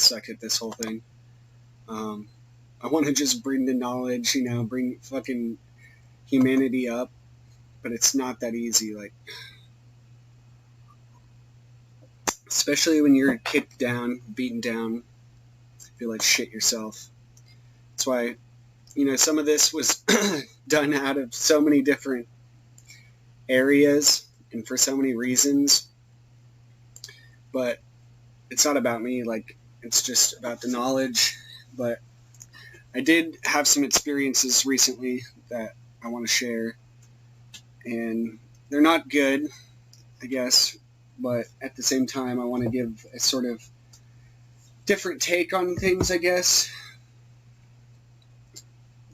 suck at this whole thing. I want to just bring the knowledge, bring fucking humanity up, but it's not that easy, like, especially when you're kicked down, beaten down, feel like shit yourself. That's why, some of this was done out of so many different areas and for so many reasons, but it's not about me, like, it's just about the knowledge. But I did have some experiences recently that I want to share, and they're not good, I guess, but at the same time I want to give a sort of different take on things, I guess,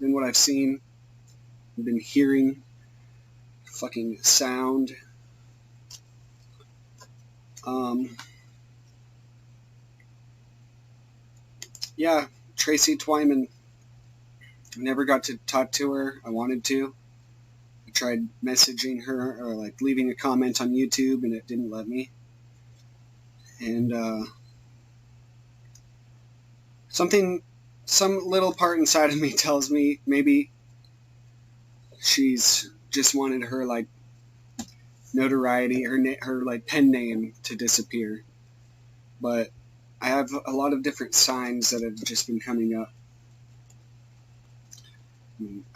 than what I've seen. I've been hearing fucking sound. Yeah, Tracy Twyman. I never got to talk to her. I wanted to. I tried messaging her or like leaving a comment on YouTube, and it didn't let me. And some little part inside of me tells me maybe she's just wanted her like notoriety, her like pen name to disappear. But I have a lot of different signs that have just been coming up.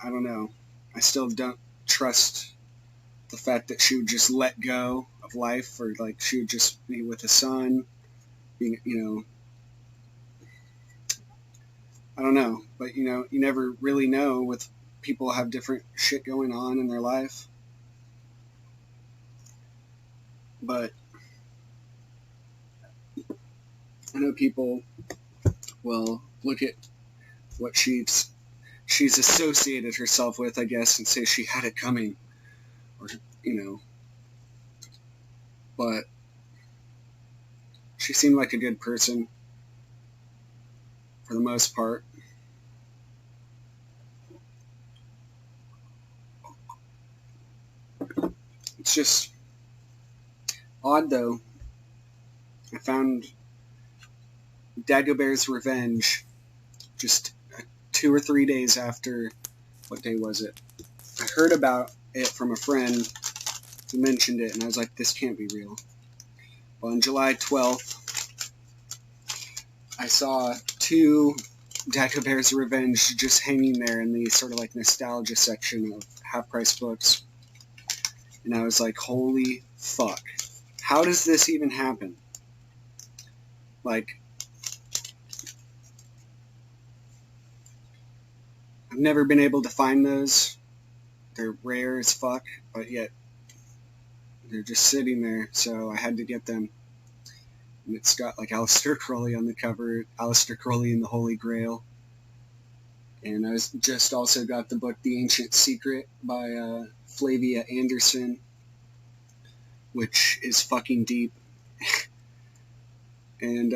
I don't know. I still don't trust the fact that she would just let go of life, or like she would just be with a son, being, I don't know. But, you never really know with people have different shit going on in their life. But I know people will look at what she's associated herself with, I guess, and say she had it coming, or, but she seemed like a good person for the most part. It's just odd, though. I found Dagobert's Revenge just 2 or 3 days after, what day was it? I heard about it from a friend who mentioned it, and I was like, this can't be real. Well, on July 12th, I saw 2 Dagobert's Revenge just hanging there in the sort of like nostalgia section of half-price books. And I was like, holy fuck. How does this even happen? Like, I've never been able to find those. They're rare as fuck, but yet they're just sitting there, so I had to get them. And it's got like Aleister Crowley on the cover, Aleister Crowley and the Holy Grail. And I just also got the book The Ancient Secret by Flavia Anderson, which is fucking deep. And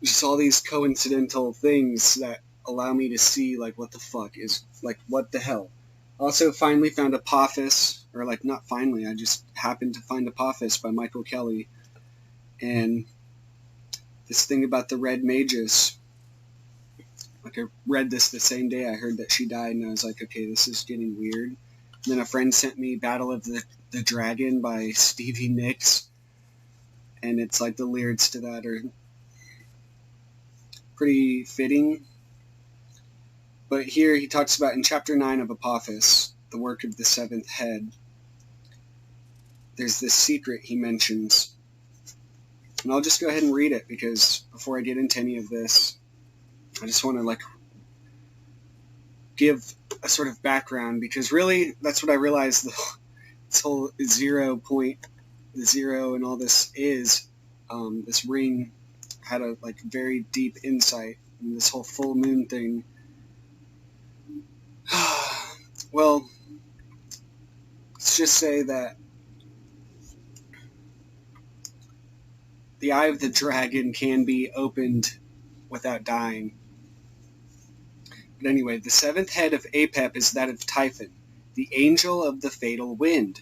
just all these coincidental things that allow me to see, like, what the fuck is, like, what the hell. Also finally found Apophis, or like, not finally, I just happened to find Apophis by Michael Kelly. And this thing about the Red Mages, like, I read this the same day I heard that she died, and I was like, okay, this is getting weird. And then a friend sent me Battle of the Dragon by Stevie Nicks, and it's like the lyrics to that are pretty fitting. But here he talks about, in chapter 9 of Apophis, the work of the seventh head, there's this secret he mentions. And I'll just go ahead and read it, because before I get into any of this, I just want to, like, give a sort of background, because really, that's what I realized this whole 0 and all this is. This ring had a, like, very deep insight, and this whole full moon thing. Well, let's just say that the eye of the dragon can be opened without dying. But anyway, the seventh head of Apep is that of Typhon, the angel of the fatal wind.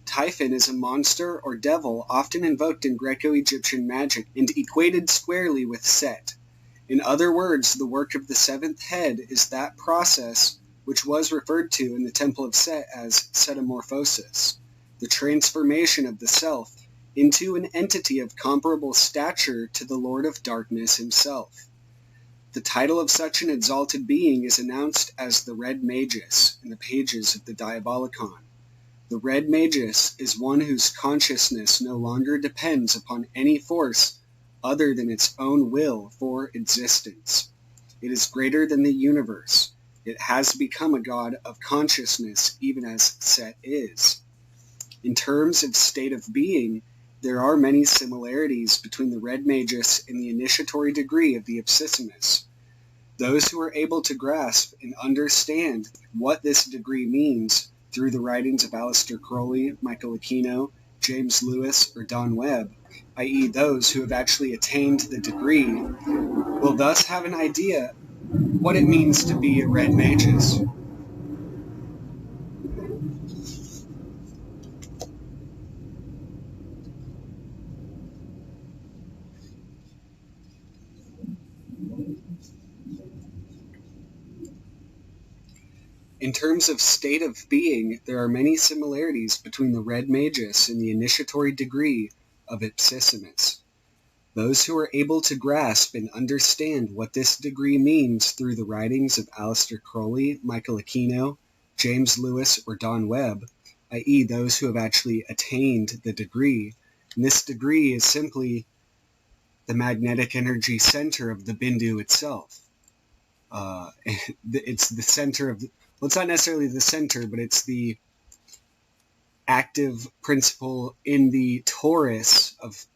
Typhon is a monster or devil often invoked in Greco-Egyptian magic and equated squarely with Set. In other words, the work of the seventh head is that process which was referred to in the Temple of Set as setamorphosis, the transformation of the self into an entity of comparable stature to the Lord of Darkness himself. The title of such an exalted being is announced as the Red Magus in the pages of the Diabolicon. The Red Magus is one whose consciousness no longer depends upon any force other than its own will for existence. It is greater than the universe. It has become a god of consciousness, even as Set is. In terms of state of being, there are many similarities between the Red Magus and the initiatory degree of the Apophis. Those who are able to grasp and understand what this degree means through the writings of Aleister Crowley, Michael Aquino, James Lewis, or Don Webb, i.e. those who have actually attained the degree, will thus have an idea what it means to be a Red Magus. In terms of state of being, there are many similarities between the Red Magus and the initiatory degree of Apophis. Those who are able to grasp and understand what this degree means through the writings of Aleister Crowley, Michael Aquino, James Lewis, or Don Webb, i.e. those who have actually attained the degree, and this degree is simply the magnetic energy center of the Bindu itself. It's the center of well, it's not necessarily the center, but it's the active principle in the torus of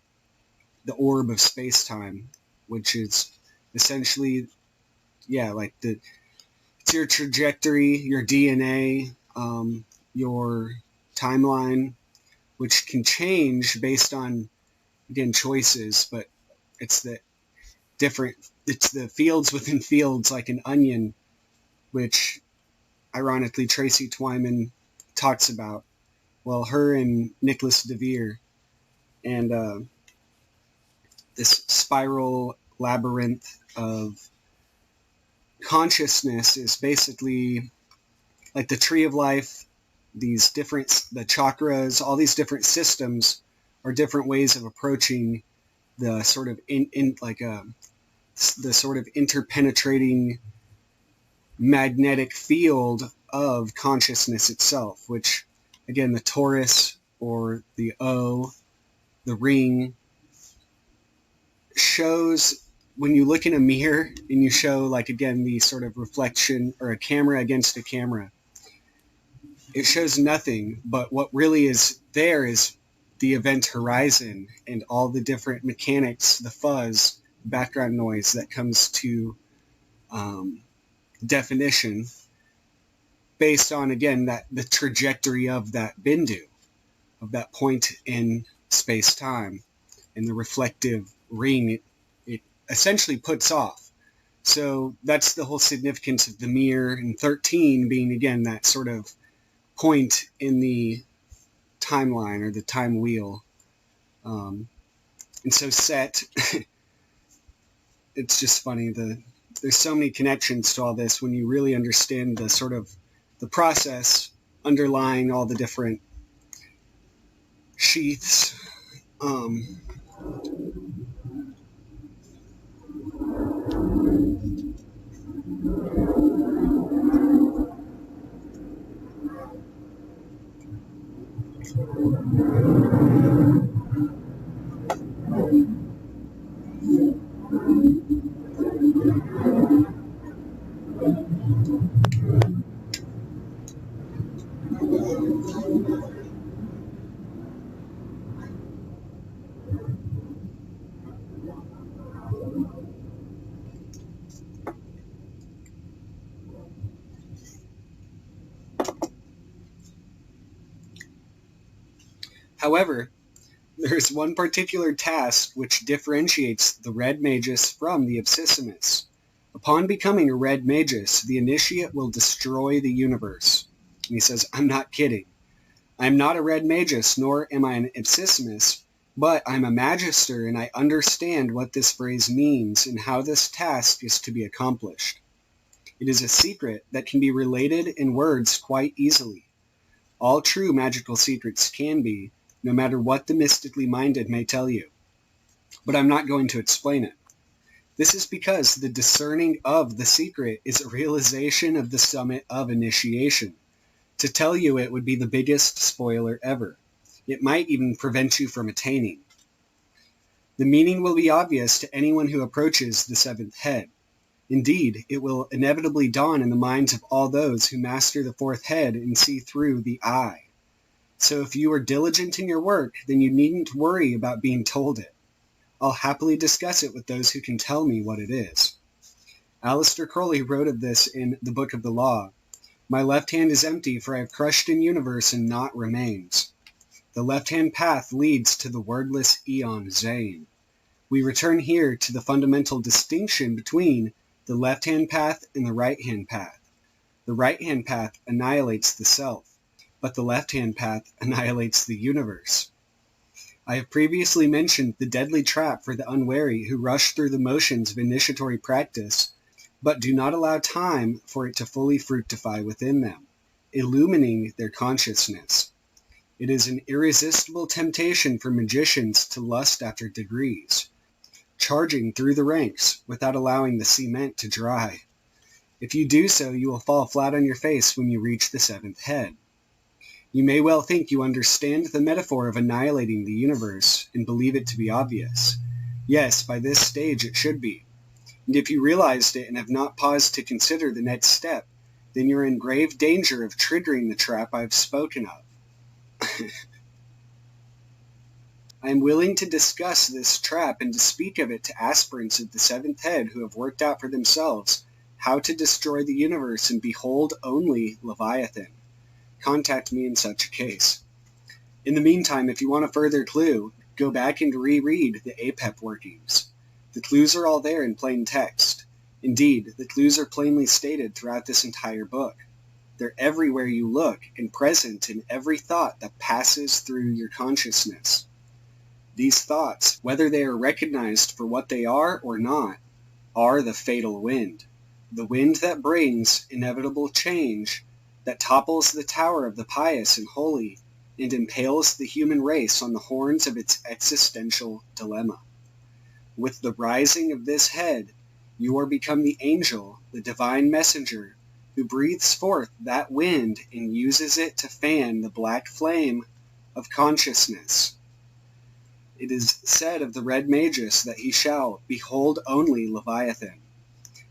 the orb of space-time, which is essentially, like it's your trajectory, your DNA, your timeline, which can change based on, again, choices, but it's the fields within fields like an onion, which ironically Tracy Twyman talks about. Well, her and Nicholas DeVere, and this spiral labyrinth of consciousness is basically like the tree of life. The chakras, all these different systems are different ways of approaching the sort of the sort of interpenetrating magnetic field of consciousness itself, which, again, the torus or the O, the ring, shows when you look in a mirror and you show, like, again, the sort of reflection or a camera against a camera. It shows nothing, but what really is there is the event horizon and all the different mechanics, the fuzz, background noise that comes to definition based on, again, the trajectory of that bindu, of that point in space-time, and the reflective ring it essentially puts off. So that's the whole significance of the mirror, and 13 being, again, that sort of point in the timeline or the time wheel. And so Set, it's just funny, there's so many connections to all this when you really understand the sort of the process underlying all the different sheaths. However, there is one particular task which differentiates the Red Magus from the Apophis. Upon becoming a Red Magus, the initiate will destroy the universe. And he says, I'm not kidding. I am not a red magus, nor am I an ipsissimus, but I am a magister, and I understand what this phrase means and how this task is to be accomplished. It is a secret that can be related in words quite easily. All true magical secrets can be, no matter what the mystically minded may tell you. But I'm not going to explain it. This is because the discerning of the secret is a realization of the summit of initiation. To tell you it would be the biggest spoiler ever. It might even prevent you from attaining. The meaning will be obvious to anyone who approaches the seventh head. Indeed, it will inevitably dawn in the minds of all those who master the fourth head and see through the eye. So if you are diligent in your work, then you needn't worry about being told it. I'll happily discuss it with those who can tell me what it is. Aleister Crowley wrote of this in the Book of the Law. My left hand is empty, for I have crushed in universe and naught remains. The left-hand path leads to the wordless Aeon Zane. We return here to the fundamental distinction between the left-hand path and the right-hand path. The right-hand path annihilates the self, but the left-hand path annihilates the universe. I have previously mentioned the deadly trap for the unwary who rush through the motions of initiatory practice, but do not allow time for it to fully fructify within them, illumining their consciousness. It is an irresistible temptation for magicians to lust after degrees, charging through the ranks without allowing the cement to dry. If you do so, you will fall flat on your face when you reach the seventh head. You may well think you understand the metaphor of annihilating the universe and believe it to be obvious. Yes, by this stage it should be. And if you realized it and have not paused to consider the next step, then you're in grave danger of triggering the trap I've spoken of. I am willing to discuss this trap and to speak of it to aspirants of the seventh head who have worked out for themselves how to destroy the universe and behold only Leviathan. Contact me in such a case. In the meantime, if you want a further clue, go back and reread the APEP workings. The clues are all there in plain text. Indeed, the clues are plainly stated throughout this entire book. They're everywhere you look and present in every thought that passes through your consciousness. These thoughts, whether they are recognized for what they are or not, are the fatal wind. The wind that brings inevitable change, that topples the tower of the pious and holy, and impales the human race on the horns of its existential dilemma. With the rising of this head, you are become the angel, the divine messenger, who breathes forth that wind and uses it to fan the black flame of consciousness. It is said of the red magus that he shall behold only Leviathan,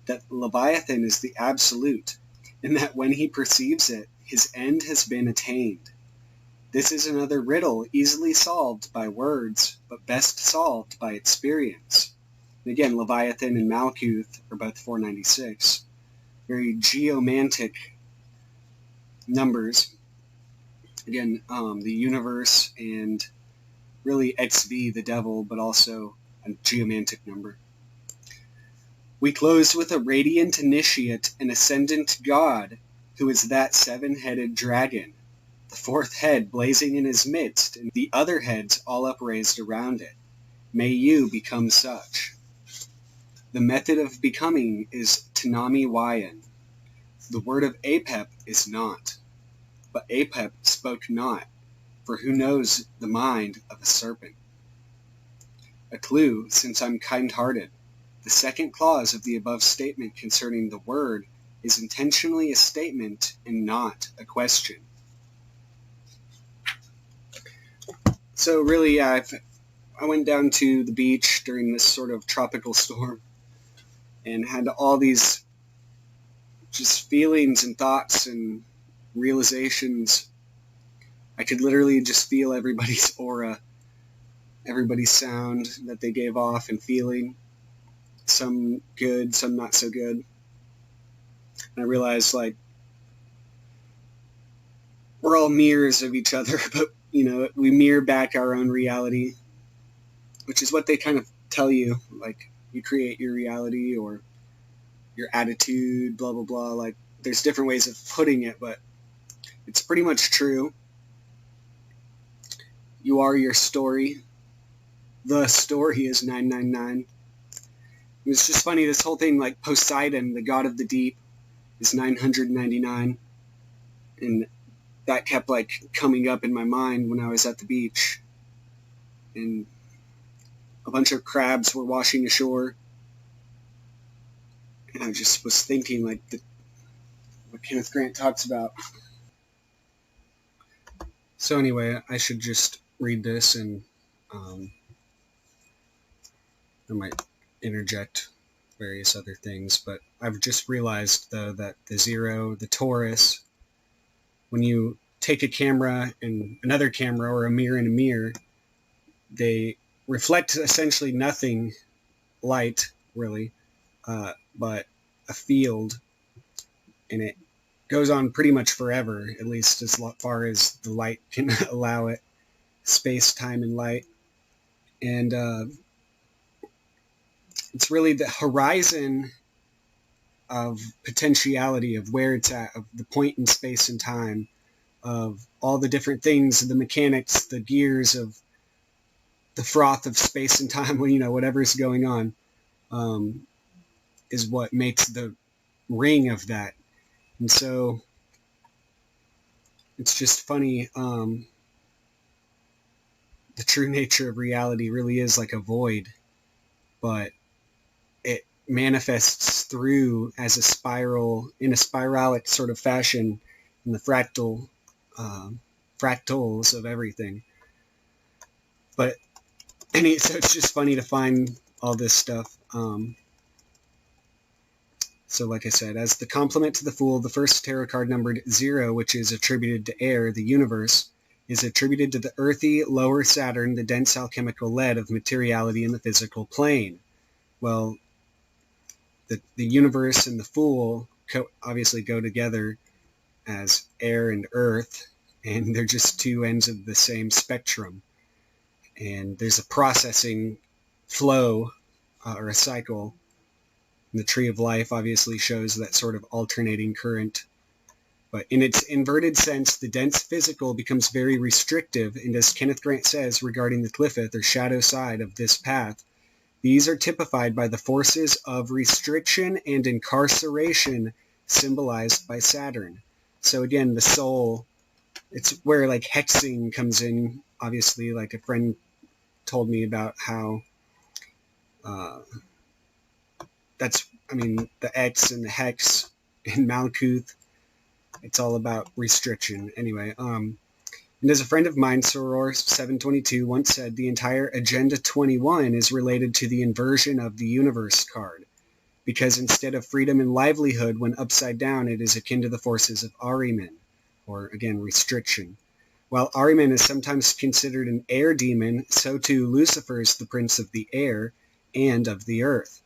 that Leviathan is the absolute, and that when he perceives it, his end has been attained. This is another riddle easily solved by words, but best solved by experience. And again, Leviathan and Malkuth are both 496. Very geomantic numbers. Again, the universe and really XV, the devil, but also a geomantic number. We close with a radiant initiate and ascendant god, who is that seven-headed dragon, the fourth head blazing in his midst, and the other heads all upraised around it. May you become such. The method of becoming is Tanami Wayan. The word of Apep is not. But Apep spoke not, for who knows the mind of a serpent? A clue, since I'm kind-hearted. The second clause of the above statement concerning the word is intentionally a statement and not a question. So really, I went down to the beach during this sort of tropical storm and had all these just feelings and thoughts and realizations. I could literally just feel everybody's aura, everybody's sound that they gave off and feeling. Some good, some not so good. And I realized, like, we're all mirrors of each other, but, we mirror back our own reality, which is what they kind of tell you, like, you create your reality or your attitude, blah, blah, blah. Like, there's different ways of putting it, but it's pretty much true. You are your story. The story is 999. It's just funny, this whole thing, like Poseidon, the god of the deep, is 999. And that kept like coming up in my mind when I was at the beach. And a bunch of crabs were washing ashore. And I just was thinking, like, what Kenneth Grant talks about. So anyway, I should just read this, and I might interject various other things. But I've just realized, though, that the zero, the torus, when you take a camera and another camera, or a mirror and a mirror, they reflect essentially nothing light, really, but a field, and it goes on pretty much forever, at least as far as the light can allow it, space, time, and light. And it's really the horizon of potentiality, of where it's at, of the point in space and time, of all the different things, the mechanics, the gears of the froth of space and time, whatever's going on, is what makes the ring of that. And so it's just funny, the true nature of reality really is like a void, but it manifests through as a spiral, in a spiralic sort of fashion, in the fractals of everything. But so it's just funny to find all this stuff. So like I said, as the complement to the Fool, the first tarot card numbered 0, which is attributed to air, the universe, is attributed to the earthy, lower Saturn, the dense alchemical lead of materiality in the physical plane. Well, the universe and the Fool obviously go together as air and earth, and they're just two ends of the same spectrum. And there's a processing flow, or a cycle. And the Tree of Life obviously shows that sort of alternating current. But in its inverted sense, the dense physical becomes very restrictive, and as Kenneth Grant says regarding the Cliffith, or shadow side of this path, these are typified by the forces of restriction and incarceration symbolized by Saturn. So again, the soul, it's where like hexing comes in. Obviously, like a friend told me about how the X and the hex in Malkuth, it's all about restriction. Anyway, and as a friend of mine, Soror 722, once said, the entire Agenda 21 is related to the inversion of the universe card, because instead of freedom and livelihood, when upside down, it is akin to the forces of Ahriman, or again, restriction. While Ahriman is sometimes considered an air demon, so too Lucifer is the prince of the air and of the earth.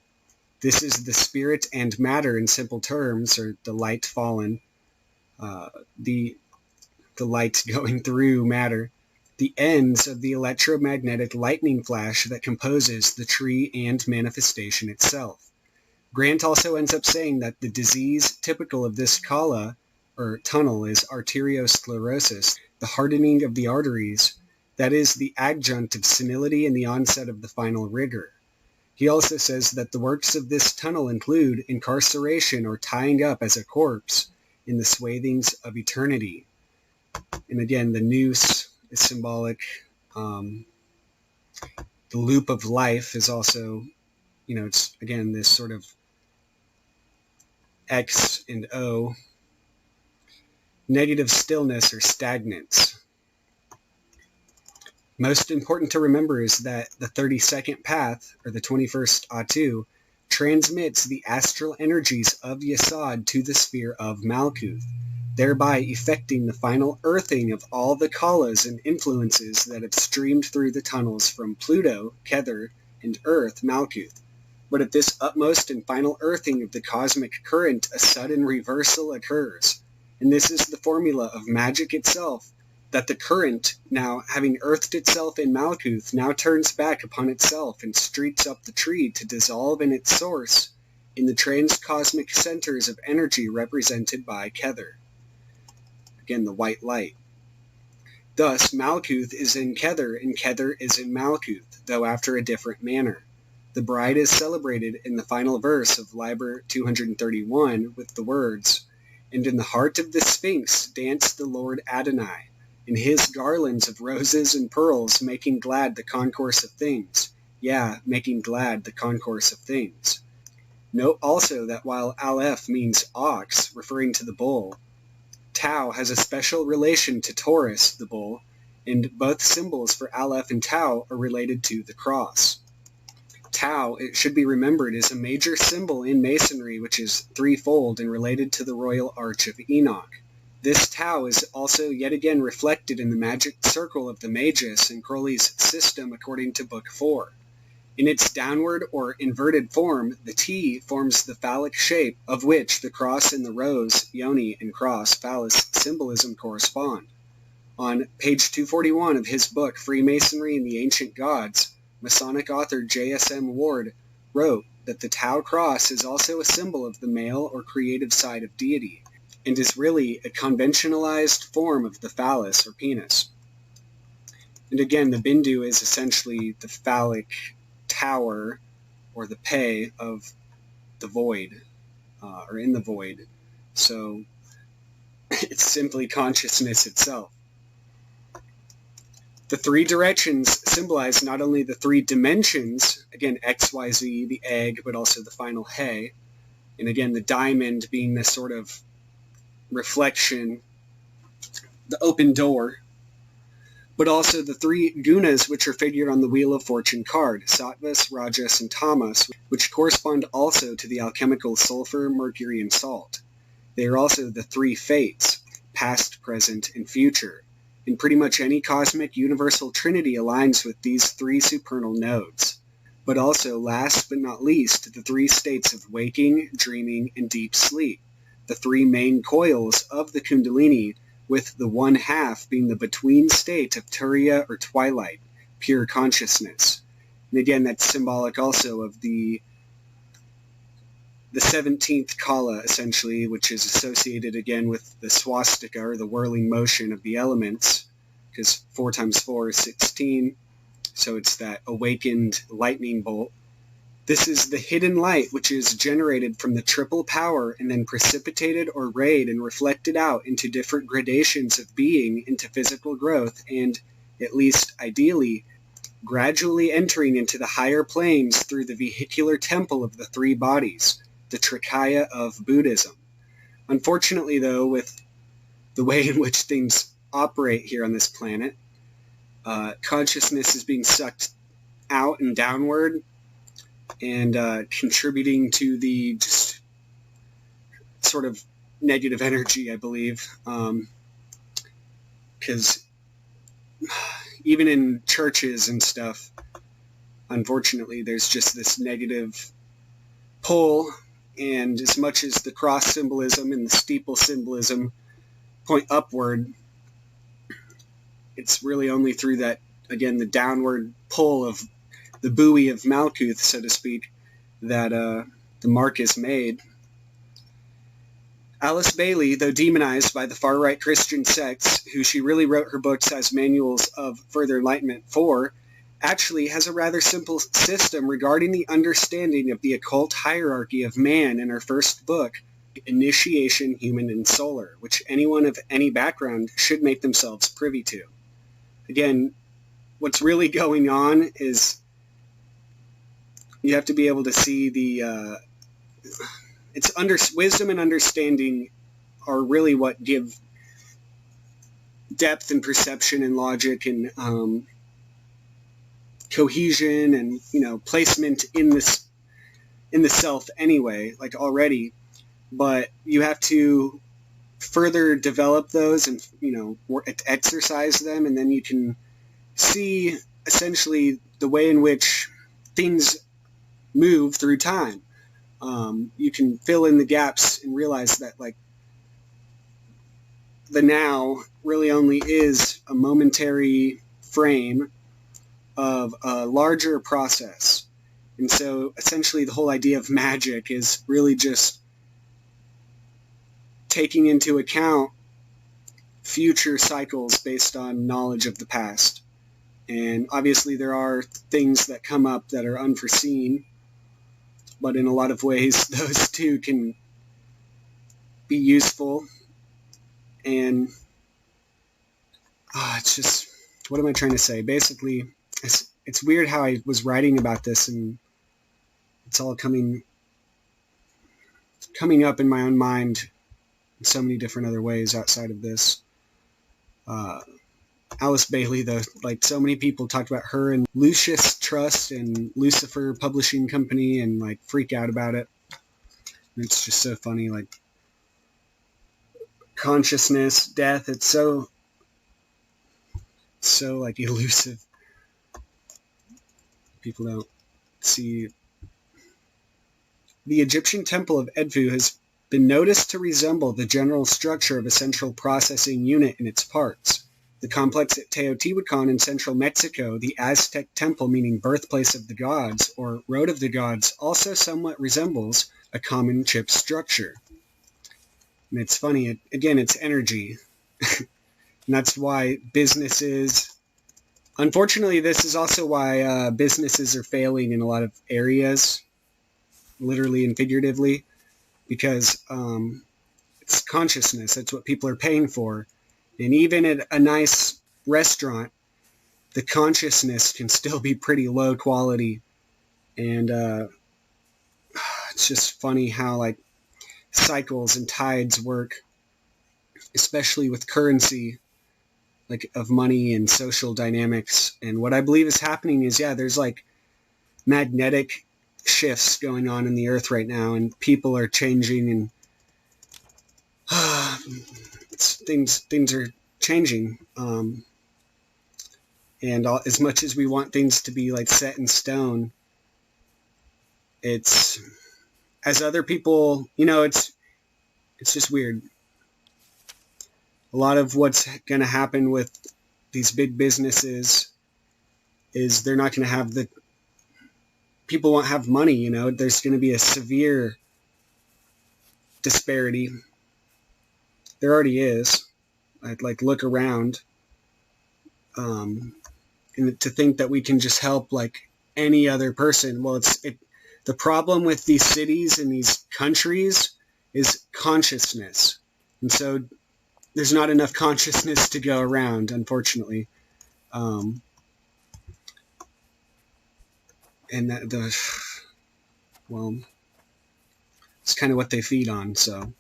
This is the spirit and matter in simple terms, or the light fallen, the light going through matter, the ends of the electromagnetic lightning flash that composes the tree and manifestation itself. Grant also ends up saying that the disease typical of this kala, or tunnel, is arteriosclerosis, the hardening of the arteries, that is the adjunct of senility and the onset of the final rigor. He also says that the works of this tunnel include incarceration, or tying up as a corpse in the swathings of eternity. And again, the noose is symbolic. The loop of life is also, it's again this sort of X and O. Negative stillness, or stagnance. Most important to remember is that the 32nd path, or the 21st Atu, transmits the astral energies of Yesod to the sphere of Malkuth, thereby effecting the final earthing of all the kalas and influences that have streamed through the tunnels from Pluto, Kether, and Earth, Malkuth. But at this utmost and final earthing of the cosmic current, a sudden reversal occurs. And this is the formula of magic itself, that the current, now having earthed itself in Malkuth, now turns back upon itself and streaks up the tree to dissolve in its source in the transcosmic centers of energy represented by Kether. Again, the white light. Thus, Malkuth is in Kether, and Kether is in Malkuth, though after a different manner. The bride is celebrated in the final verse of Liber 231 with the words, "And in the heart of the Sphinx danced the Lord Adonai, in his garlands of roses and pearls, making glad the concourse of things." Yeah, making glad the concourse of things. Note also that while Aleph means ox, referring to the bull, Tau has a special relation to Taurus, the bull, and both symbols for Aleph and Tau are related to the cross. Tau, it should be remembered, is a major symbol in Masonry which is threefold and related to the royal arch of Enoch. This Tau is also yet again reflected in the magic circle of the Magus in Crowley's system according to Book 4. In its downward or inverted form, the T forms the phallic shape of which the cross and the rose, yoni, and cross, phallus, symbolism correspond. On page 241 of his book, Freemasonry and the Ancient Gods, Masonic author J.S.M. Ward wrote that the Tau cross is also a symbol of the male or creative side of deity, and is really a conventionalized form of the phallus or penis. And again, the Bindu is essentially the phallic tower or the pay of the void, or in the void. So it's simply consciousness itself. The three directions symbolize not only the three dimensions, again X, Y, Z, the egg, but also the final He, and again the diamond being this sort of reflection, the open door, but also the three gunas which are figured on the Wheel of Fortune card, Sattvas, Rajas, and Tamas, which correspond also to the alchemical sulfur, mercury, and salt. They are also the three fates, past, present, and future. And pretty much any cosmic universal trinity aligns with these three supernal nodes. But also, last but not least, the three states of waking, dreaming, and deep sleep, the three main coils of the Kundalini, with the one half being the between state of Turiya or twilight, pure consciousness. And again, that's symbolic also of the 17th kala, essentially, which is associated again with the swastika, or the whirling motion of the elements, because 4 times 4 is 16, so it's that awakened lightning bolt. This is the hidden light which is generated from the triple power and then precipitated or rayed and reflected out into different gradations of being into physical growth and, at least ideally, gradually entering into the higher planes through the vehicular temple of the three bodies, the Trikaya of Buddhism. Unfortunately, though, with the way in which things operate here on this planet, consciousness is being sucked out and downward and contributing to the just sort of negative energy, I believe, because even in churches and stuff, unfortunately, there's just this negative pull. And as much as the cross symbolism and the steeple symbolism point upward, it's really only through that, again, the downward pull of the buoy of Malkuth, so to speak, that the mark is made. Alice Bailey, though demonized by the far-right Christian sects, who she really wrote her books as manuals of further enlightenment for, actually has a rather simple system regarding the understanding of the occult hierarchy of man in her first book, Initiation, Human and Solar, which anyone of any background should make themselves privy to. Again, what's really going on is you have to be able to see the wisdom and understanding are really what give depth and perception and logic and cohesion and placement in the self anyway, like already, but you have to further develop those and exercise them, and then you can see essentially the way in which things move through time. You can fill in the gaps and realize that the now really only is a momentary frame of a larger process. And so essentially the whole idea of magic is really just taking into account future cycles based on knowledge of the past. And obviously there are things that come up that are unforeseen, but in a lot of ways those two can be useful. And it's just, what am I trying to say? Basically, it's weird how I was writing about this and it's all coming up in my own mind in so many different other ways outside of this. Alice Bailey, though, like so many people talked about her and Lucius Trust and Lucifer Publishing Company and like freak out about it. And it's just so funny, like consciousness, death, it's so like elusive. People don't see. The Egyptian temple of Edfu has been noticed to resemble the general structure of a central processing unit in its parts. The complex at Teotihuacan in central Mexico, the Aztec temple meaning birthplace of the gods, or road of the gods, also somewhat resembles a common chip structure. And it's funny, again, it's energy. And that's why businesses, unfortunately, this is also why businesses are failing in a lot of areas, literally and figuratively, because it's consciousness. That's what people are paying for. And even at a nice restaurant, the consciousness can still be pretty low quality. And it's just funny how like cycles and tides work, especially with currency, like of money and social dynamics. And what I believe is happening is, there's like magnetic shifts going on in the earth right now, and people are changing, and things are changing. And as much as we want things to be like set in stone, it's, as other people, it's just weird. A lot of what's going to happen with these big businesses is they're not going to have people won't have money, there's going to be a severe disparity. There already is. I'd like look around, and to think that we can just help like any other person. Well, the problem with these cities and these countries is consciousness. And so there's not enough consciousness to go around, unfortunately. And well, it's kind of what they feed on, so.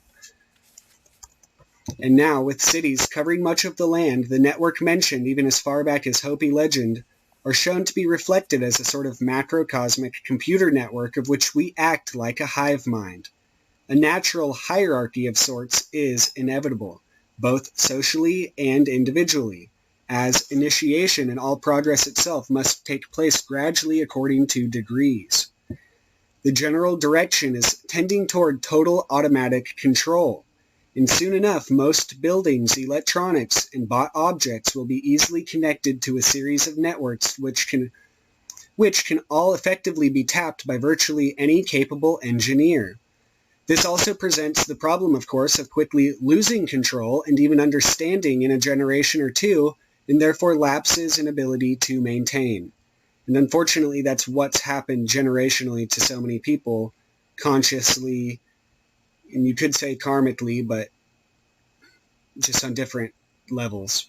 And now, with cities covering much of the land, the network mentioned even as far back as Hopi legend are shown to be reflected as a sort of macrocosmic computer network of which we act like a hive mind. A natural hierarchy of sorts is inevitable, both socially and individually, as initiation and all progress itself must take place gradually according to degrees. The general direction is tending toward total automatic control. And soon enough, most buildings, electronics, and bought objects will be easily connected to a series of networks which can all effectively be tapped by virtually any capable engineer. This also presents the problem, of course, of quickly losing control and even understanding in a generation or two, and therefore lapses in ability to maintain. And unfortunately, that's what's happened generationally to so many people, consciously, and you could say karmically, but just on different levels.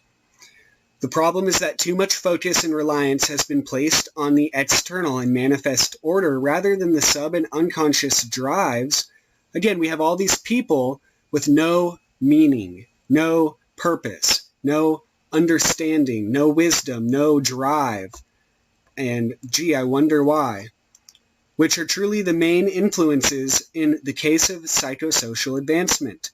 The problem is that too much focus and reliance has been placed on the external and manifest order rather than the sub and unconscious drives. Again, we have all these people with no meaning, no purpose, no understanding, no wisdom, no drive. And gee, I wonder why. Which are truly the main influences in the case of psychosocial advancement.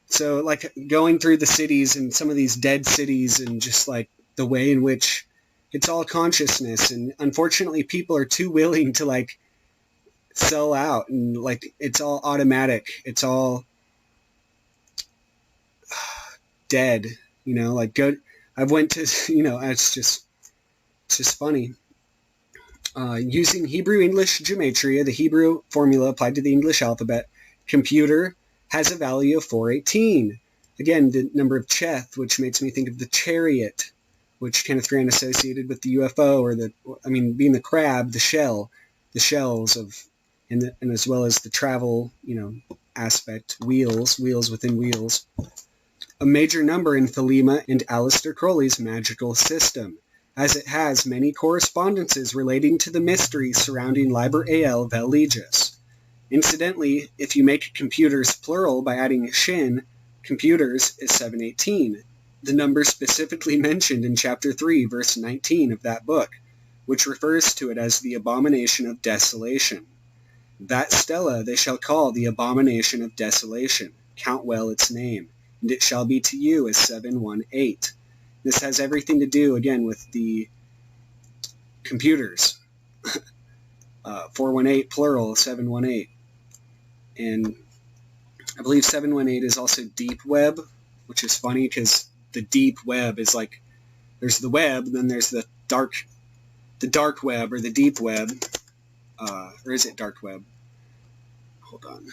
So like going through the cities and some of these dead cities and just like the way in which it's all consciousness, and unfortunately people are too willing to like sell out, and like it's all automatic, it's all dead, like go. I went to, it's just funny. Using Hebrew English gematria, the Hebrew formula applied to the English alphabet, computer has a value of 418. Again, the number of Cheth, which makes me think of the chariot, which Kenneth Grant associated with the UFO, or being the crab, the shells of, and as well as the travel, aspect, wheels within wheels. A major number in Thelema and Aleister Crowley's magical system, as it has many correspondences relating to the mysteries surrounding Liber AL Vel Legis. Incidentally, if you make computers plural by adding shin, computers is 718, the number specifically mentioned in Chapter 3, verse 19 of that book, which refers to it as the abomination of desolation. That stella they shall call the abomination of desolation. Count well its name, and it shall be to you as 718. This has everything to do, again, with the computers. 418 plural, 718. And I believe 718 is also deep web, which is funny because the deep web is like, there's the web, then there's the dark web or the deep web. Or is it dark web? Hold on.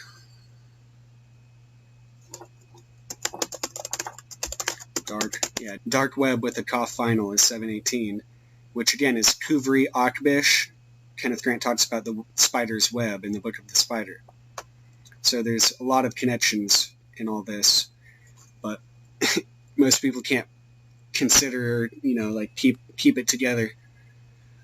Dark web with a cough final is 718, which again is Kuvri Akbish. Kenneth Grant talks about the spider's web in the Book of the Spider. So there's a lot of connections in all this, but most people can't consider, keep it together.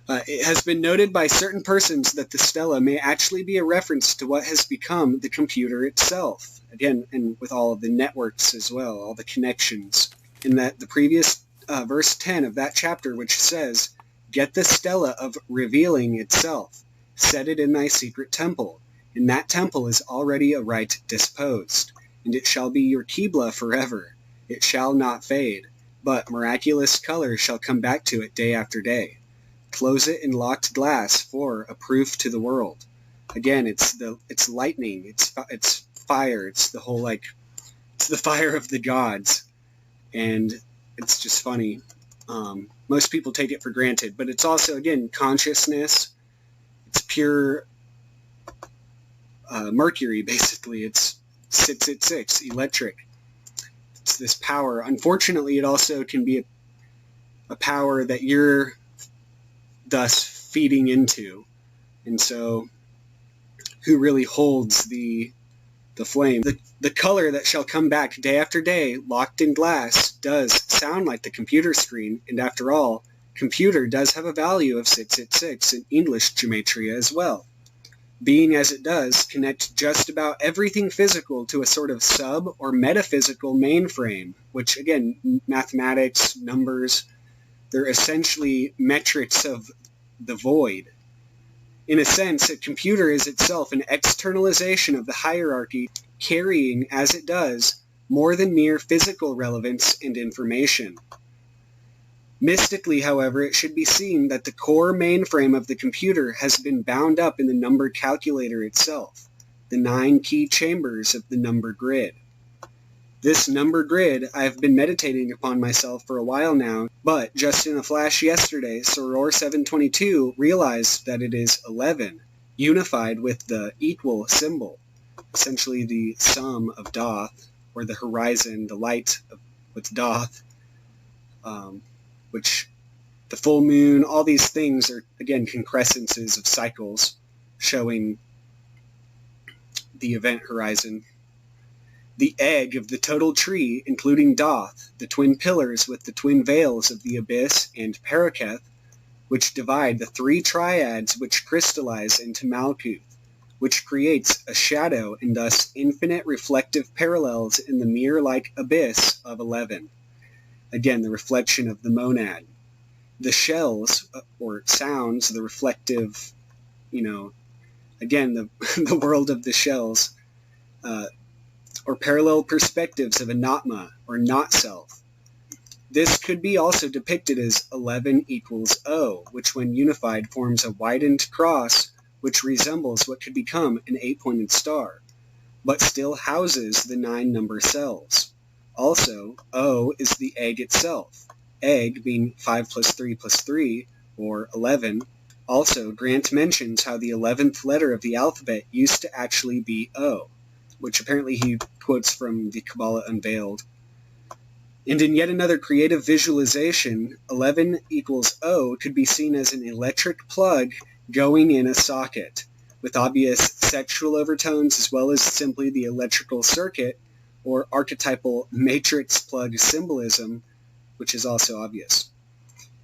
It has been noted by certain persons that the stela may actually be a reference to what has become the computer itself. Again, and with all of the networks as well, all the connections. In that the previous verse 10 of that chapter, which says, "Get the stela of revealing itself, set it in thy secret temple. In that temple is already a rite disposed, and it shall be your Qibla forever. It shall not fade, but miraculous color shall come back to it day after day. Close it in locked glass for a proof to the world." Again, it's lightning, it's fire, it's the whole it's the fire of the gods, and it's just funny. Most people take it for granted, but it's also, again, consciousness. It's pure mercury, basically. It's 666, electric. It's this power. Unfortunately, it also can be a power that you're thus feeding into. And so, who really holds the flame? The color that shall come back day after day, locked in glass, does sound like the computer screen, and after all, computer does have a value of 666 in English gematria as well, being as it does connect just about everything physical to a sort of sub or metaphysical mainframe, which again, mathematics, numbers, they're essentially metrics of the void. In a sense, a computer is itself an externalization of the hierarchy, carrying, as it does, more than mere physical relevance and information. Mystically, however, it should be seen that the core mainframe of the computer has been bound up in the number calculator itself, the 9 key chambers of the number grid. This number grid I have been meditating upon myself for a while now, but just in a flash yesterday, Soror 722 realized that it is 11, unified with the equal symbol, essentially the sum of Doth, or the horizon, the light with Doth, which the full moon, all these things are, again, concrescences of cycles showing the event horizon. The egg of the total tree, including Doth, the twin pillars with the twin veils of the abyss and Paraketh, which divide the 3 triads which crystallize into Malkuth, which creates a shadow and thus infinite reflective parallels in the mirror-like abyss of 11. Again, the reflection of the monad. The shells, or sounds, the reflective, again, the world of the shells, or parallel perspectives of Anatma, or not-self. This could be also depicted as 11 equals O, which when unified forms a widened cross which resembles what could become an 8-pointed star, but still houses the 9 number cells. Also, O is the egg itself, egg being 5 plus 3 plus 3, or 11. Also, Grant mentions how the 11th letter of the alphabet used to actually be O, which apparently he quotes from the Kabbalah Unveiled. And in yet another creative visualization, 11 equals O could be seen as an electric plug going in a socket, with obvious sexual overtones as well as simply the electrical circuit or archetypal matrix plug symbolism, which is also obvious.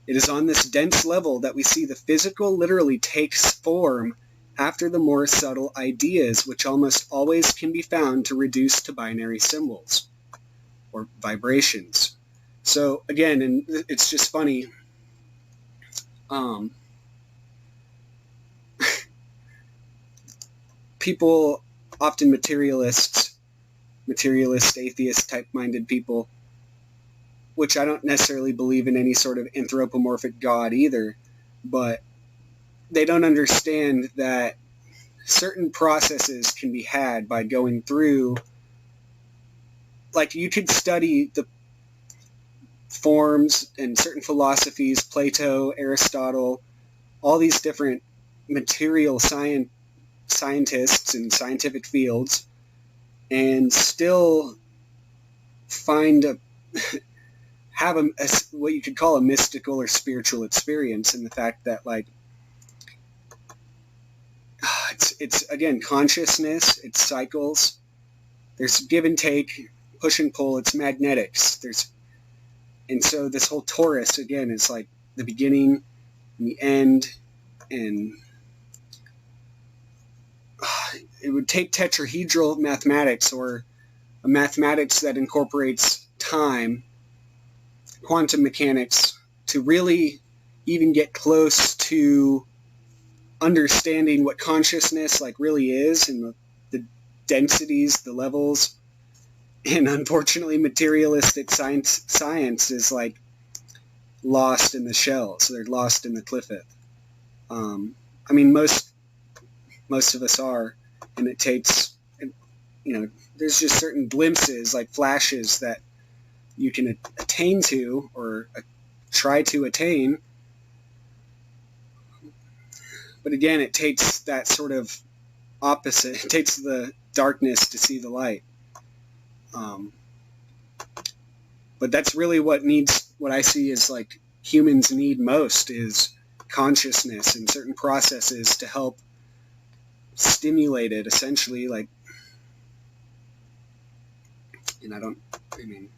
It is on this dense level that we see the physical literally takes form after the more subtle ideas, which almost always can be found to reduce to binary symbols or vibrations. So again, and it's just funny, people, often materialist, atheist type-minded people, which I don't necessarily believe in any sort of anthropomorphic God either, but they don't understand that certain processes can be had by going through, like you could study the forms and certain philosophies, Plato, Aristotle, all these different material scientists in scientific fields, and still have what you could call a mystical or spiritual experience, in the fact that, like, it's again consciousness, it's cycles, there's give and take, push and pull, it's magnetics, and so this whole torus again is like the beginning and the end, and it would take tetrahedral mathematics, or a mathematics that incorporates time, quantum mechanics, to really even get close to understanding what consciousness like really is, and the densities, the levels. And unfortunately, materialistic science is like lost in the shell, so they're lost in the cliffeth. I mean, most of us are, and it takes, there's just certain glimpses, like flashes, that you can attain to, or try to attain. But again, it takes that sort of opposite. It takes the darkness to see the light. But that's really what I see is like humans need most, is consciousness and certain processes to help stimulate it, essentially. Like, and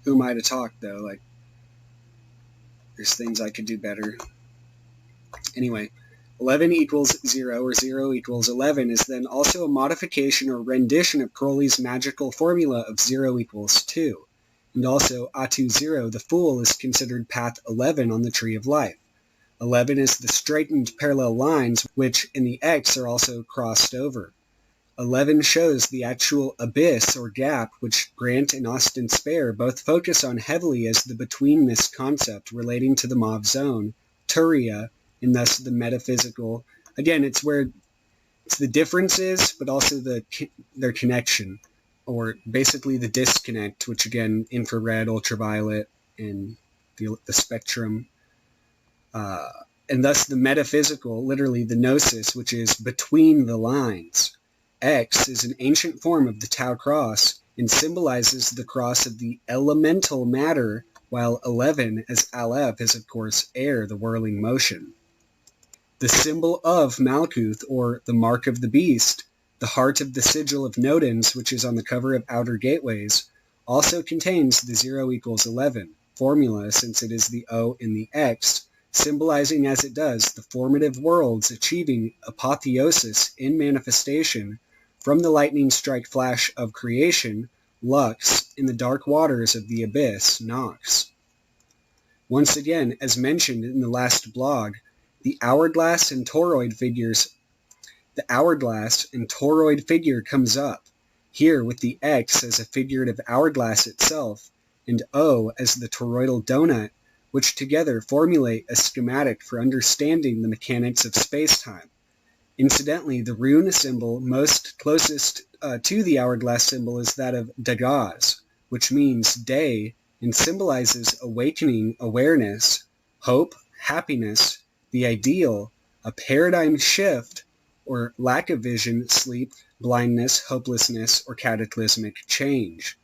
who am I to talk, though? Like, there's things I could do better. Anyway, 11 equals 0, or 0 equals 11 is then also a modification or rendition of Crowley's magical formula of 0 equals 2. And also, Atu 0, the Fool, is considered path 11 on the Tree of Life. 11 is the straightened parallel lines, which in the X are also crossed over. 11 shows the actual abyss or gap, which Grant and Austin Spare both focus on heavily as the betweenness concept relating to the Mauve Zone, Turiya, and thus the metaphysical. Again, it's the differences, but also their connection, or basically the disconnect, which again, infrared, ultraviolet, and the spectrum. And thus the metaphysical, literally the gnosis, which is between the lines. X is an ancient form of the Tau cross and symbolizes the cross of the elemental matter, while 11, as Aleph, is of course air, the whirling motion. The symbol of Malkuth, or the Mark of the Beast, the heart of the sigil of Nodens, which is on the cover of Outer Gateways, also contains the 0 equals 11 formula, since it is the O in the X, symbolizing as it does the formative worlds achieving apotheosis in manifestation from the lightning strike flash of creation, Lux, in the dark waters of the abyss, Nox. Once again, as mentioned in the last blog, the hourglass and toroid figure comes up, here with the X as a figurative hourglass itself, and O as the toroidal donut, which together formulate a schematic for understanding the mechanics of space-time. Incidentally, the rune symbol most closest to the hourglass symbol is that of Dagaz, which means day and symbolizes awakening awareness, hope, happiness, the ideal, a paradigm shift, or lack of vision, sleep, blindness, hopelessness, or cataclysmic change.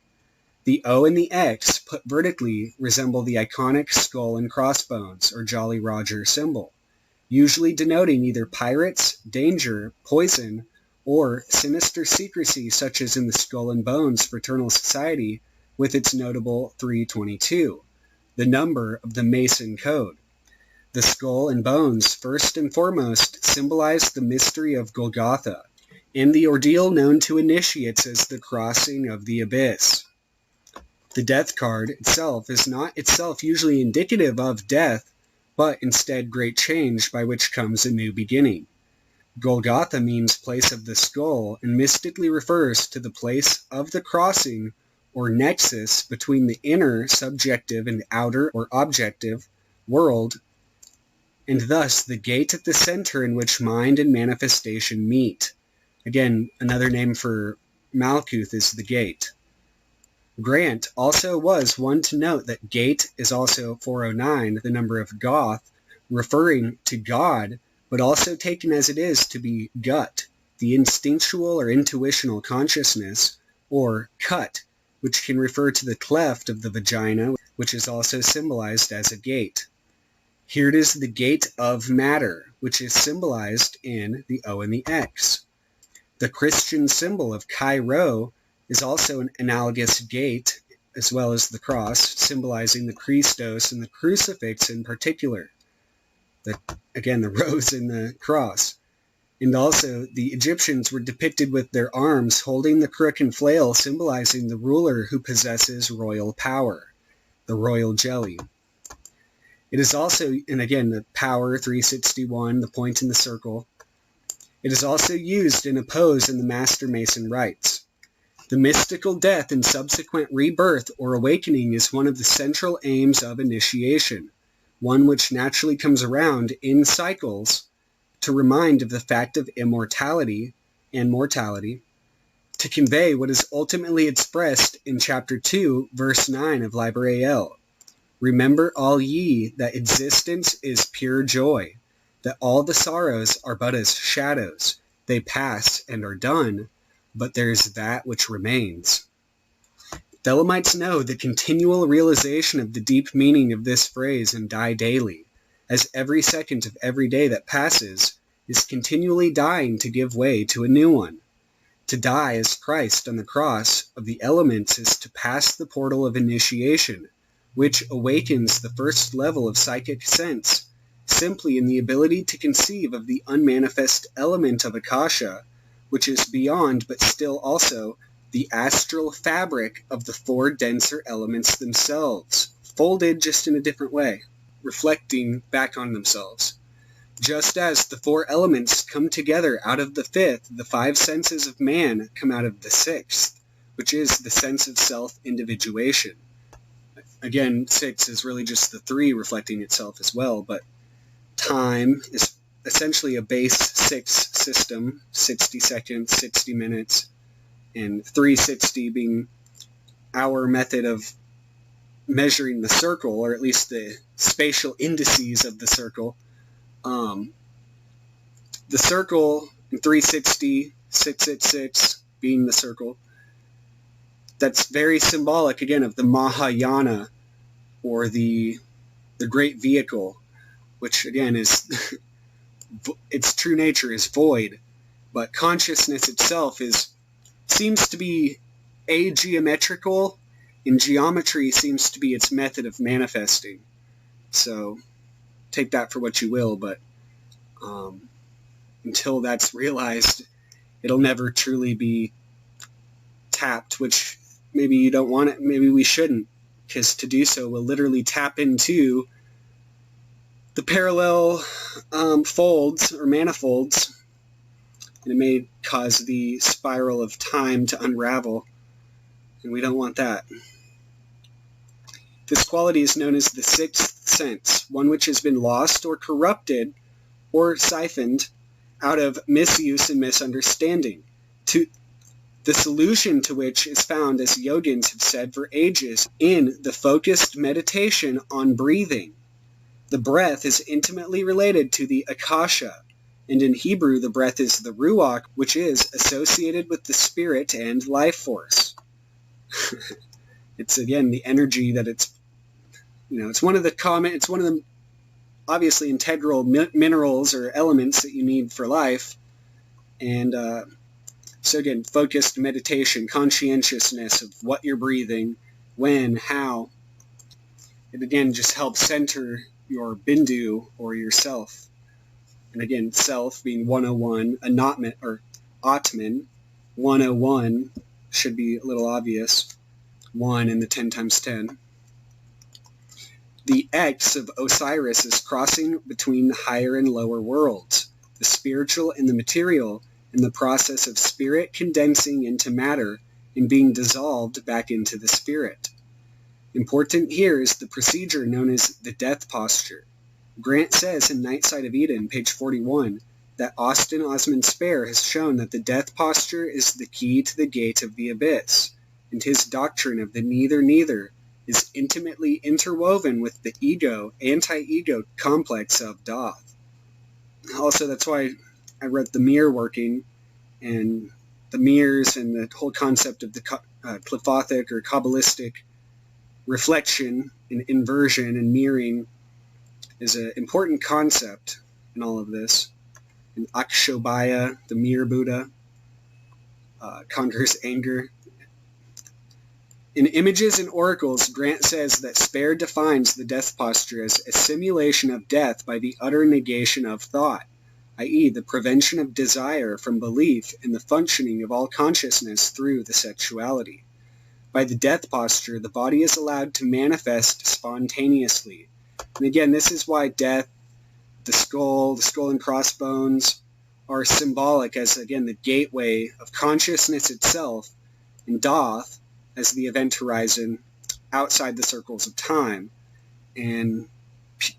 The O and the X, put vertically, resemble the iconic skull and crossbones, or Jolly Roger symbol, usually denoting either pirates, danger, poison, or sinister secrecy, such as in the Skull and Bones Fraternal Society with its notable 322, the number of the Mason Code. The skull and bones, first and foremost, symbolize the mystery of Golgotha, and the ordeal known to initiates as the crossing of the abyss. The death card itself is not itself usually indicative of death, but instead great change by which comes a new beginning. Golgotha means place of the skull and mystically refers to the place of the crossing or nexus between the inner, subjective, and outer, or objective, world, and thus the gate at the center in which mind and manifestation meet. Again, another name for Malkuth is the gate. Grant also was one to note that gate is also 409, the number of Goth, referring to God, but also taken as it is to be gut, the instinctual or intuitional consciousness, or cut, which can refer to the cleft of the vagina, which is also symbolized as a gate. Here it is the gate of matter, which is symbolized in the O and the X. The Christian symbol of Chi Rho is also an analogous gate, as well as the cross, symbolizing the Christos and the crucifix in particular. The rose in the cross. And also, the Egyptians were depicted with their arms holding the crook and flail, symbolizing the ruler who possesses royal power, the royal jelly. It is also, and again, the power 361, the point in the circle. It is also used in a pose in the Master Mason rites. The mystical death and subsequent rebirth or awakening is one of the central aims of initiation, one which naturally comes around in cycles to remind of the fact of immortality and mortality, to convey what is ultimately expressed in Chapter 2, Verse 9 of Liber AL. Remember all ye that existence is pure joy, that all the sorrows are but as shadows, they pass and are done, but there is that which remains. Thelemites know the continual realization of the deep meaning of this phrase and die daily, as every second of every day that passes is continually dying to give way to a new one. To die as Christ on the cross of the elements is to pass the portal of initiation, which awakens the first level of psychic sense, simply in the ability to conceive of the unmanifest element of Akasha, which is beyond but still also the astral fabric of the four denser elements themselves, folded just in a different way, reflecting back on themselves. Just as the four elements come together out of the fifth, the five senses of man come out of the sixth, which is the sense of self-individuation. Again, 6 is really just the 3 reflecting itself as well, but time is essentially a base 6 system, 60 seconds, 60 minutes, and 360 being our method of measuring the circle, or at least the spatial indices of the circle. The circle in 360, 666 being the circle, that's very symbolic, again, of the Mahayana, or the great vehicle, which, again, is its true nature is void, but consciousness itself seems to be ageometrical, and geometry seems to be its method of manifesting. So take that for what you will, but until that's realized, it'll never truly be tapped, which maybe you don't want it, maybe we shouldn't, because to do so will literally tap into the parallel folds or manifolds, and it may cause the spiral of time to unravel, and we don't want that. This quality is known as the sixth sense, one which has been lost or corrupted or siphoned out of misuse and misunderstanding, to the solution to which is found, as yogins have said for ages, in the focused meditation on breathing. The breath is intimately related to the Akasha, and in Hebrew the breath is the Ruach, which is associated with the spirit and life force. It's, again, the energy that it's one of the obviously integral minerals or elements that you need for life. And so again, focused meditation, conscientiousness of what you're breathing, when, how. It again just helps center your bindu or yourself. And again, self being 101, Atman, 101 should be a little obvious. 1 in the 10 times 10. The X of Osiris is crossing between the higher and lower worlds, the spiritual and the material, in the process of spirit condensing into matter and being dissolved back into the spirit. Important here is the procedure known as the death posture. Grant says in Night Side of Eden, page 41, that Austin Osman Spare has shown that the death posture is the key to the gate of the abyss, and his doctrine of the neither is intimately interwoven with the anti-ego complex of Thoth. Also, that's why I wrote the mirror working, and the mirrors and the whole concept of the Qliphothic or Kabbalistic reflection and inversion and mirroring is an important concept in all of this. And Akshobhya, the mirror Buddha, conquers anger. In Images and Oracles, Grant says that Spare defines the death posture as a simulation of death by the utter negation of thought, i.e. the prevention of desire from belief in the functioning of all consciousness through the sexuality. By the death posture, the body is allowed to manifest spontaneously. And again, this is why death, the skull and crossbones are symbolic as, again, the gateway of consciousness itself, and Thoth as the event horizon outside the circles of time, and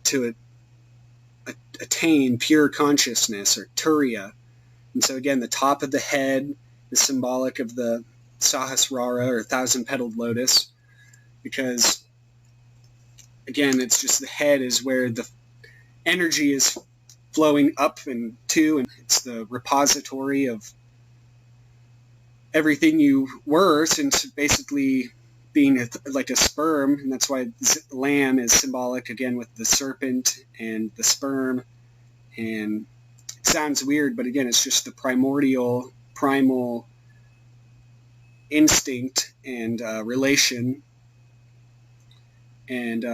to attain pure consciousness, or Turiya. And so again, the top of the head is symbolic of the Sahasrara, or thousand-petaled lotus, because again, it's just the head is where the energy is flowing up and to, and it's the repository of everything you were, since basically being like a sperm, and that's why lamb is symbolic, again, with the serpent and the sperm. And it sounds weird, but again, it's just the primal instinct and relation. And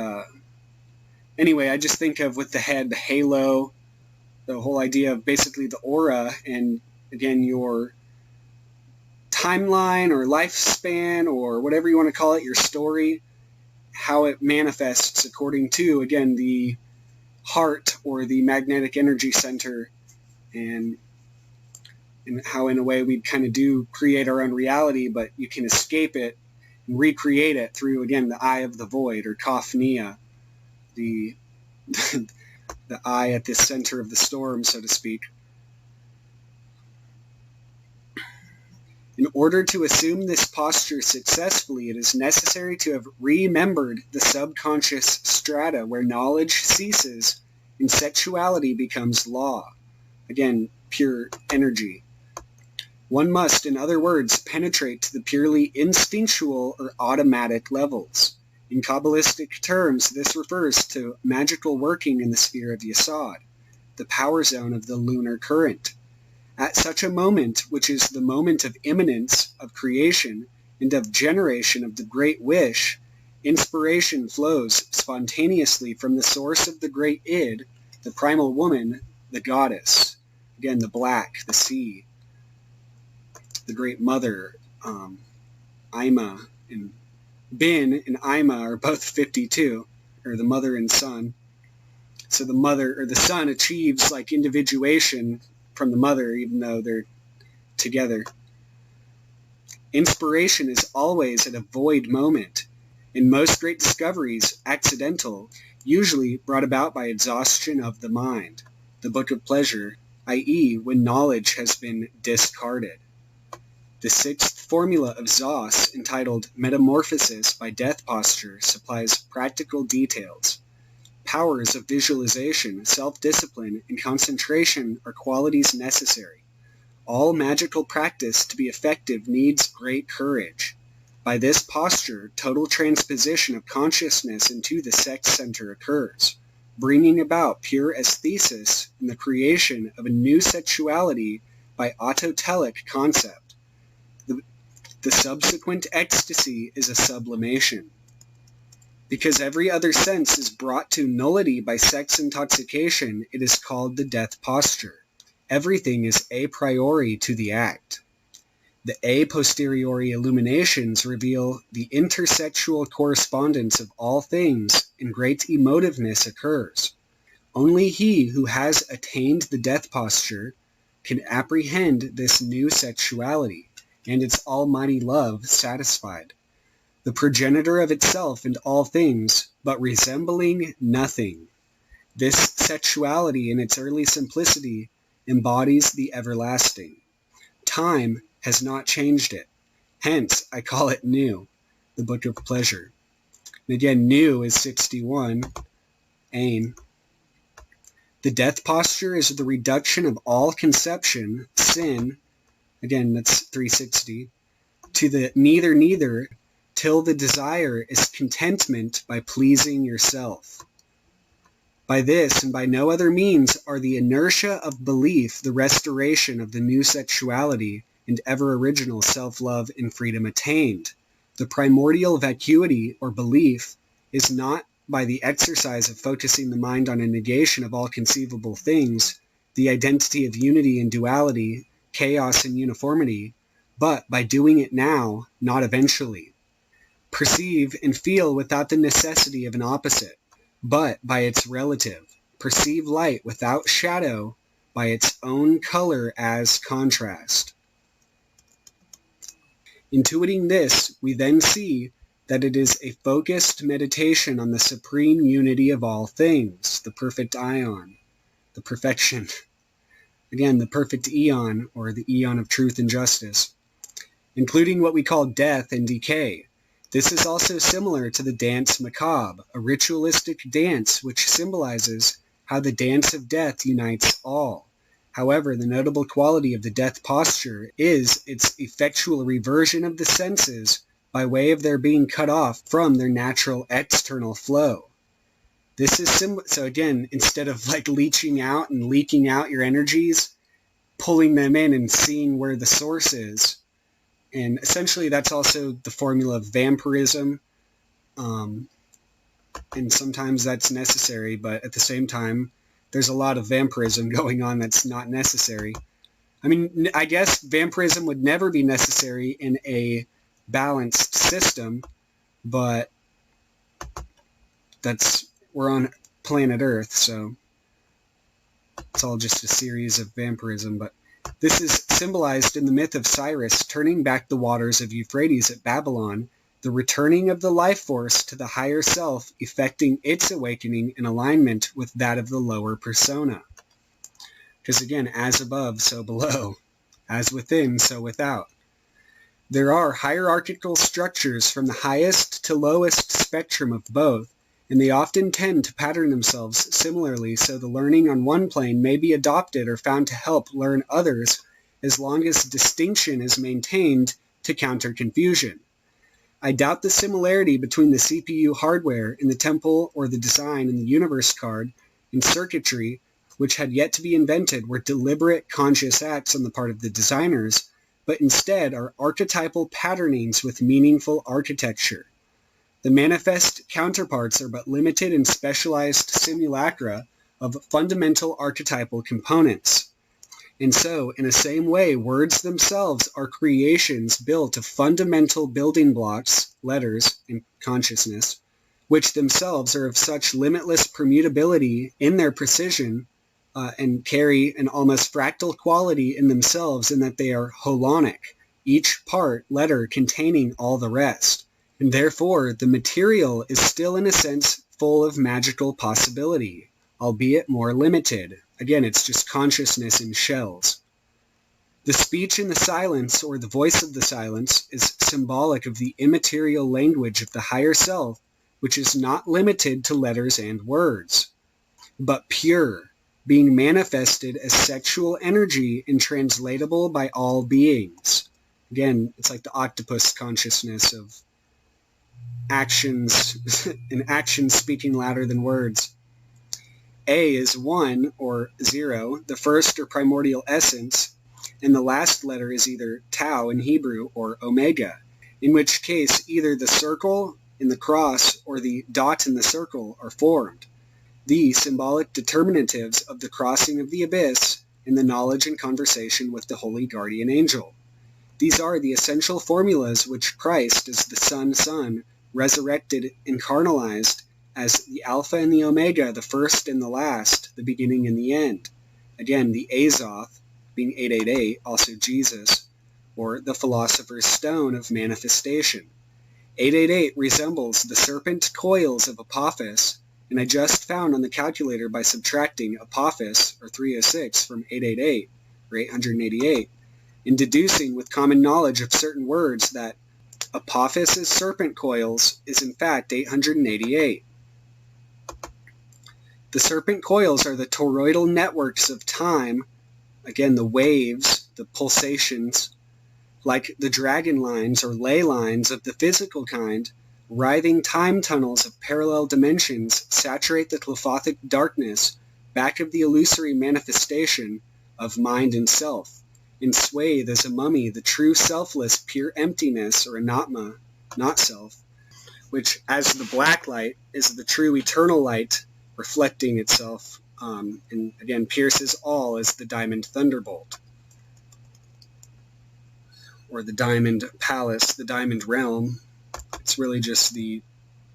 anyway, I just think of, with the head, the halo, the whole idea of basically the aura, and again, your timeline or lifespan or whatever you want to call it, your story, how it manifests according to, again, the heart or the magnetic energy center, and how in a way we kind of do create our own reality, but you can escape it and recreate it through, again, the eye of the void, or Kafnia, the the eye at the center of the storm, so to speak. In order to assume this posture successfully, it is necessary to have remembered the subconscious strata where knowledge ceases and sexuality becomes law. Again, pure energy. One must, in other words, penetrate to the purely instinctual or automatic levels. In Kabbalistic terms, this refers to magical working in the sphere of Yesod, the power zone of the lunar current. At such a moment, which is the moment of immanence, of creation, and of generation of the great wish, inspiration flows spontaneously from the source of the great id, the primal woman, the goddess. Again, the black, the sea, the great mother, Ima, and Bin and Ima are both 52, or the mother and son. So the mother, or the son, achieves like individuation from the mother, even though they're together. Inspiration is always at a void moment. In most great discoveries, accidental, usually brought about by exhaustion of the mind, the book of pleasure, i.e. when knowledge has been discarded. The sixth formula of Zos, entitled Metamorphosis by Death Posture, supplies practical details. Powers of visualization, self-discipline, and concentration are qualities necessary. All magical practice to be effective needs great courage. By this posture, total transposition of consciousness into the sex center occurs, bringing about pure aesthesis and the creation of a new sexuality by autotelic concept. The subsequent ecstasy is a sublimation. Because every other sense is brought to nullity by sex intoxication, it is called the death posture. Everything is a priori to the act. The a posteriori illuminations reveal the intersexual correspondence of all things, and great emotiveness occurs. Only he who has attained the death posture can apprehend this new sexuality, and its almighty love satisfied. The progenitor of itself and all things, but resembling nothing. This sexuality in its early simplicity embodies the everlasting. Time has not changed it. Hence, I call it new, the Book of Pleasure. And again, new is 61, aim. The death posture is the reduction of all conception, sin, again, that's 360, to the neither, till the desire is contentment by pleasing yourself. By this and by no other means are the inertia of belief the restoration of the new sexuality and ever-original self-love and freedom attained. The primordial vacuity or belief is not by the exercise of focusing the mind on a negation of all conceivable things, the identity of unity and duality, chaos and uniformity, but by doing it now, not eventually. Perceive and feel without the necessity of an opposite, but by its relative. Perceive light without shadow, by its own color as contrast. Intuiting this, we then see that it is a focused meditation on the supreme unity of all things, the perfect ion, the perfection. Again, the perfect eon, or the eon of truth and justice, including what we call death and decay. This is also similar to the dance macabre, a ritualistic dance which symbolizes how the dance of death unites all. However, the notable quality of the death posture is its effectual reversion of the senses by way of their being cut off from their natural external flow. This is so again, instead of like leeching out and leaking out your energies, pulling them in and seeing where the source is. And essentially that's also the formula of vampirism. And sometimes that's necessary, but at the same time, there's a lot of vampirism going on that's not necessary. I mean, I guess vampirism would never be necessary in a balanced system, but we're on planet Earth, so it's all just a series of vampirism. But this is symbolized in the myth of Cyrus turning back the waters of Euphrates at Babylon, the returning of the life force to the higher self, effecting its awakening in alignment with that of the lower persona. Because again, as above, so below. As within, so without. There are hierarchical structures from the highest to lowest spectrum of both, and they often tend to pattern themselves similarly, so the learning on one plane may be adopted or found to help learn others as long as distinction is maintained to counter confusion. I doubt the similarity between the CPU hardware in the temple or the design in the universe card and circuitry, which had yet to be invented, were deliberate conscious acts on the part of the designers, but instead are archetypal patternings with meaningful architecture. The manifest counterparts are but limited and specialized simulacra of fundamental archetypal components. And so, in the same way, words themselves are creations built of fundamental building blocks, letters, and consciousness, which themselves are of such limitless permutability in their precision and carry an almost fractal quality in themselves in that they are holonic, each part, letter, containing all the rest. And therefore, the material is still in a sense full of magical possibility, albeit more limited. Again, it's just consciousness in shells. The speech in the silence, or the voice of the silence, is symbolic of the immaterial language of the higher self, which is not limited to letters and words, but pure, being manifested as sexual energy and translatable by all beings. Again, it's like the octopus consciousness of actions, and actions speaking louder than words. A is 1 or 0, the first or primordial essence, and the last letter is either tau in Hebrew or omega, in which case either the circle in the cross or the dot in the circle are formed. The symbolic determinatives of the crossing of the abyss in the knowledge and conversation with the holy guardian angel. These are the essential formulas which Christ, as the Son, resurrected, incarnalized, as the Alpha and the Omega, the first and the last, the beginning and the end. Again, the Azoth, being 888, also Jesus, or the Philosopher's Stone of manifestation. 888 resembles the serpent coils of Apophis, and I just found on the calculator by subtracting Apophis, or 306, from 888, or 888, and deducing with common knowledge of certain words that Apophis's serpent coils is in fact 888. The serpent coils are the toroidal networks of time, again the waves, the pulsations, like the dragon lines or ley lines of the physical kind. Writhing time tunnels of parallel dimensions saturate the clefothic darkness back of the illusory manifestation of mind and self, and swathe as a mummy the true selfless pure emptiness or anatma, not self, which as the black light is the true eternal light reflecting itself, and again pierces all as the diamond thunderbolt, or the diamond palace, the diamond realm. It's really just the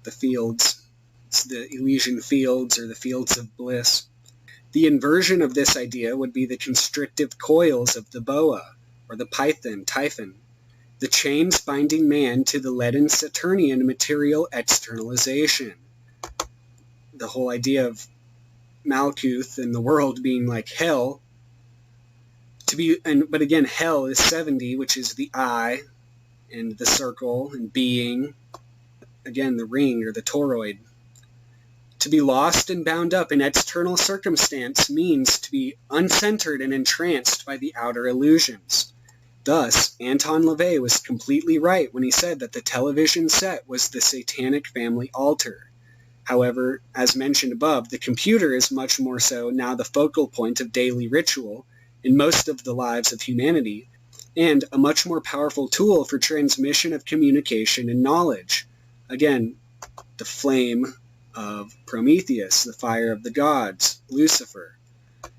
fields. It's the Elysian fields or the fields of bliss. The inversion of this idea would be the constrictive coils of the boa, or the python, typhon, the chains binding man to the leaden Saturnian material externalization. The whole idea of Malkuth and the world being like hell, but again, hell is 70, which is the eye, and the circle, and being, again, the ring, or the toroid. To be lost and bound up in external circumstance means to be uncentered and entranced by the outer illusions. Thus, Anton LaVey was completely right when he said that the television set was the satanic family altar. However, as mentioned above, the computer is much more so now the focal point of daily ritual in most of the lives of humanity, and a much more powerful tool for transmission of communication and knowledge. Again, the flame of Prometheus, the fire of the gods, Lucifer.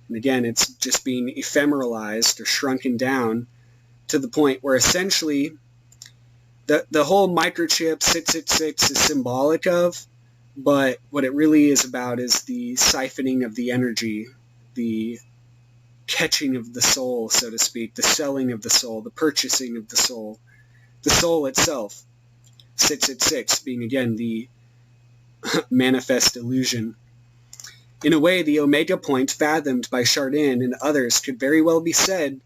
And again, it's just being ephemeralized or shrunken down to the point where essentially the whole microchip 666 is symbolic of, but what it really is about is the siphoning of the energy, the catching of the soul, so to speak, the selling of the soul, the purchasing of the soul itself. 666 being, again, the manifest illusion. In a way, the omega point fathomed by Chardin and others could very well be said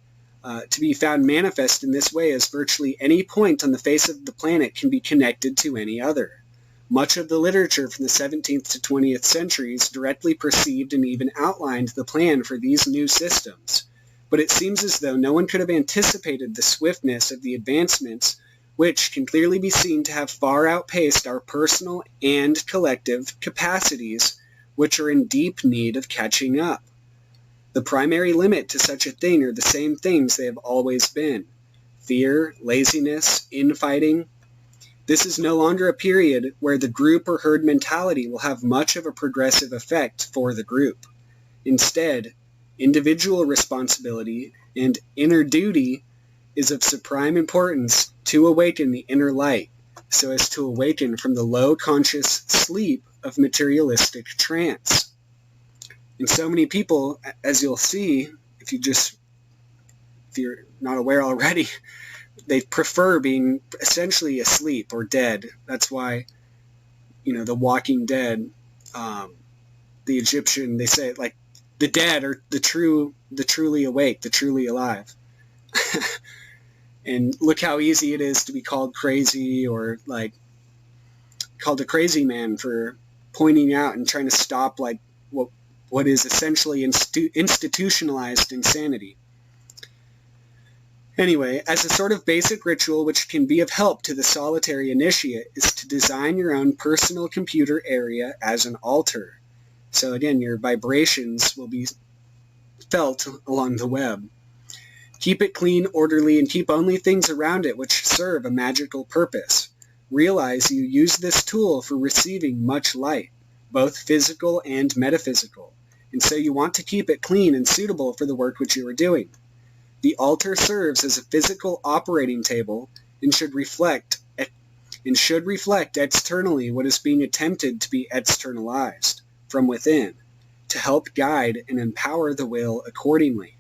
to be found manifest in this way, as virtually any point on the face of the planet can be connected to any other. Much of the literature from the 17th to 20th centuries directly perceived and even outlined the plan for these new systems, but it seems as though no one could have anticipated the swiftness of the advancements, which can clearly be seen to have far outpaced our personal and collective capacities, which are in deep need of catching up. The primary limit to such a thing are the same things they have always been: fear, laziness, infighting. This is no longer a period where the group or herd mentality will have much of a progressive effect for the group. Instead, individual responsibility and inner duty is of supreme importance to awaken the inner light, so as to awaken from the low conscious sleep of materialistic trance. And so many people, as you'll see, if you're not aware already, they prefer being essentially asleep or dead. That's why, The Walking Dead, the Egyptian, they say, like, the dead are the truly awake, the truly alive. And look how easy it is to be called crazy, or like called a crazy man for pointing out and trying to stop like what is essentially institutionalized insanity. Anyway, as a sort of basic ritual which can be of help to the solitary initiate is to design your own personal computer area as an altar. So again, your vibrations will be felt along the web. Keep it clean, orderly, and keep only things around it which serve a magical purpose. Realize you use this tool for receiving much light, both physical and metaphysical, and so you want to keep it clean and suitable for the work which you are doing. The altar serves as a physical operating table and should reflect externally what is being attempted to be externalized from within, to help guide and empower the will accordingly.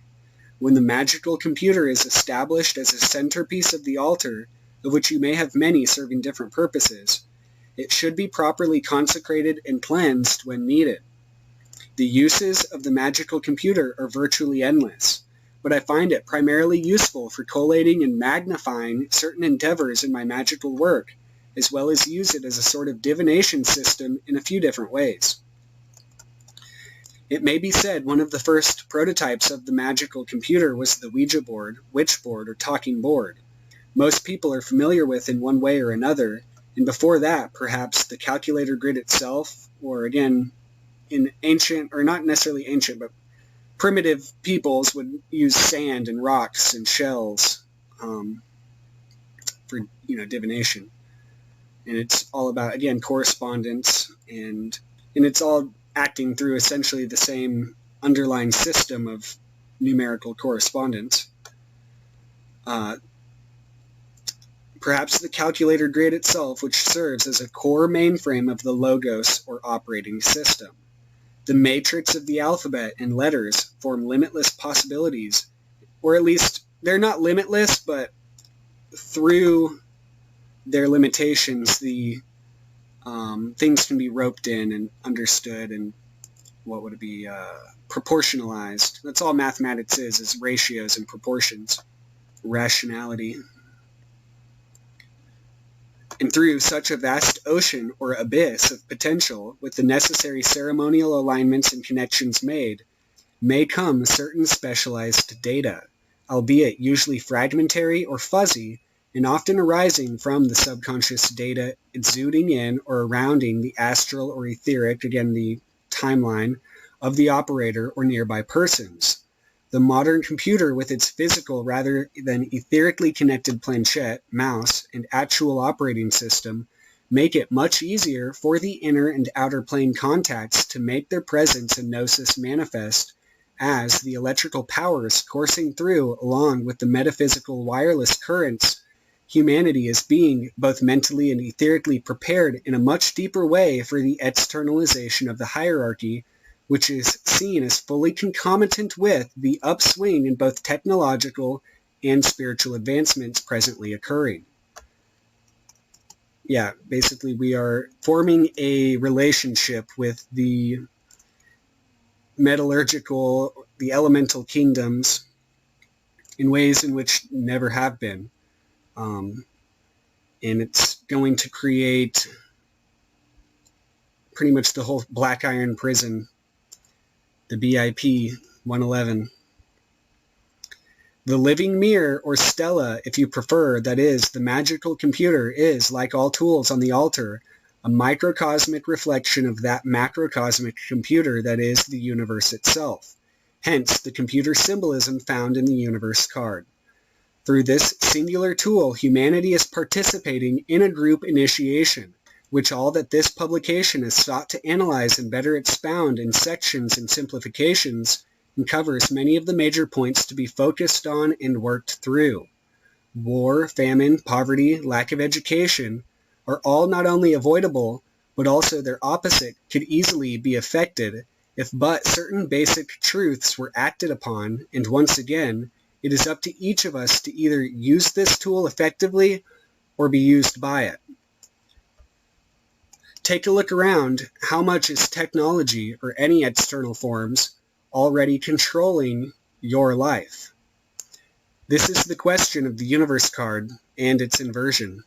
When the magical computer is established as a centerpiece of the altar, of which you may have many serving different purposes, it should be properly consecrated and cleansed when needed. The uses of the magical computer are virtually endless, but I find it primarily useful for collating and magnifying certain endeavors in my magical work, as well as use it as a sort of divination system in a few different ways. It may be said one of the first prototypes of the magical computer was the Ouija board, witch board, or talking board. Most people are familiar with in one way or another, and before that, perhaps the calculator grid itself, or again, in ancient, or not necessarily ancient, but primitive peoples would use sand and rocks and shells for divination. And it's all about, again, correspondence, and it's all acting through essentially the same underlying system of numerical correspondence. Perhaps the calculator grid itself, which serves as a core mainframe of the logos or operating system. The matrix of the alphabet and letters form limitless possibilities, or at least they're not limitless, but through their limitations, the things can be roped in and understood, and what would it be, proportionalized. That's all mathematics is ratios and proportions, rationality. And through such a vast ocean or abyss of potential, with the necessary ceremonial alignments and connections made, may come certain specialized data, albeit usually fragmentary or fuzzy, and often arising from the subconscious data exuding in or surrounding the astral or etheric, again the timeline, of the operator or nearby persons. The modern computer, with its physical rather than etherically connected planchette, mouse, and actual operating system, make it much easier for the inner and outer plane contacts to make their presence and gnosis manifest, as the electrical powers coursing through along with the metaphysical wireless currents. Humanity is being both mentally and etherically prepared in a much deeper way for the externalization of the hierarchy, which is seen as fully concomitant with the upswing in both technological and spiritual advancements presently occurring. Yeah, basically we are forming a relationship with the metallurgical, the elemental kingdoms in ways in which never have been. And it's going to create pretty much the whole Black Iron Prison, the BIP 111. The living mirror, or stela if you prefer, that is, the magical computer, is, like all tools on the altar, a microcosmic reflection of that macrocosmic computer that is the universe itself. Hence, the computer symbolism found in the universe card. Through this singular tool, humanity is participating in a group initiation, which all that this publication has sought to analyze and better expound in sections and simplifications, and covers many of the major points to be focused on and worked through. War, famine, poverty, lack of education are all not only avoidable, but also their opposite could easily be affected if but certain basic truths were acted upon, and once again, it is up to each of us to either use this tool effectively or be used by it. Take a look around. How much is technology or any external forms already controlling your life? This is the question of the universe card and its inversion.